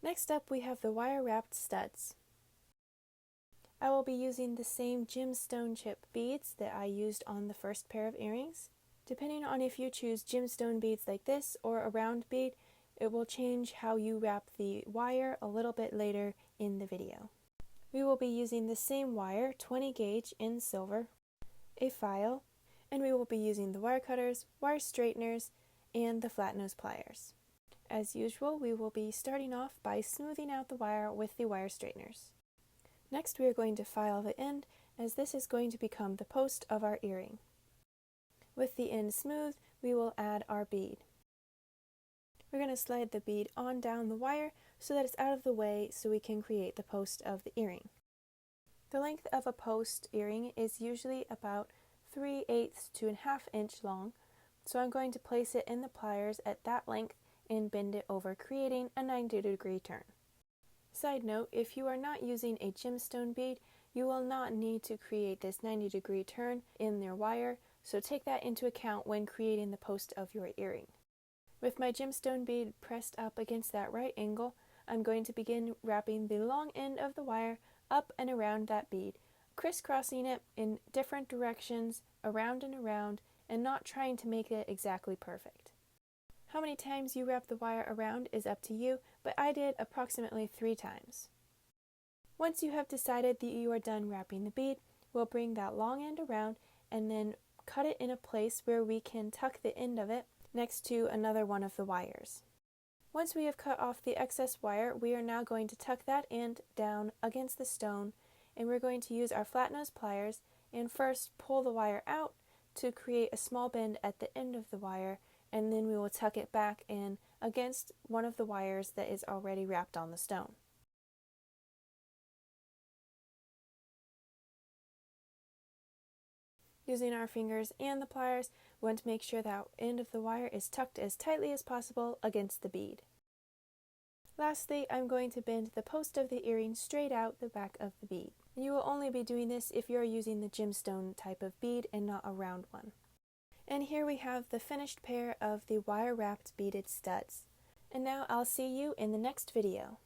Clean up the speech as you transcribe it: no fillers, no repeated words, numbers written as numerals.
Next up, we have the wire-wrapped studs. I will be using the same gemstone chip beads that I used on the first pair of earrings. Depending on if you choose gemstone beads like this or a round bead, it will change how you wrap the wire a little bit later in the video. We will be using the same wire, 20 gauge in silver, a file, and we will be using the wire cutters, wire straighteners, and the flat nose pliers. As usual, we will be starting off by smoothing out the wire with the wire straighteners. Next, we are going to file the end, as this is going to become the post of our earring. With the end smooth, we will add our bead. We're going to slide the bead on down the wire so that it's out of the way so we can create the post of the earring. The length of a post earring is usually about 3/8 to 1/2 inch long, so I'm going to place it in the pliers at that length and bend it over, creating a 90-degree turn. Side note, if you are not using a gemstone bead, you will not need to create this 90-degree turn in your wire, so take that into account when creating the post of your earring. With my gemstone bead pressed up against that right angle, I'm going to begin wrapping the long end of the wire up and around that bead, crisscrossing it in different directions, around and not trying to make it exactly perfect. How many times you wrap the wire around is up to you, but I did approximately 3 times. Once you have decided that you are done wrapping the bead, we'll bring that long end around and then cut it in a place where we can tuck the end of it next to another one of the wires. Once we have cut off the excess wire, we are now going to tuck that end down against the stone, and we're going to use our flat nose pliers and first pull the wire out to create a small bend at the end of the wire, and then we will tuck it back in against one of the wires that is already wrapped on the stone. Using our fingers and the pliers, we want to make sure that end of the wire is tucked as tightly as possible against the bead. Lastly, I'm going to bend the post of the earring straight out the back of the bead. And you will only be doing this if you are using the gemstone type of bead and not a round one. And here we have the finished pair of the wire-wrapped beaded studs. And now I'll see you in the next video.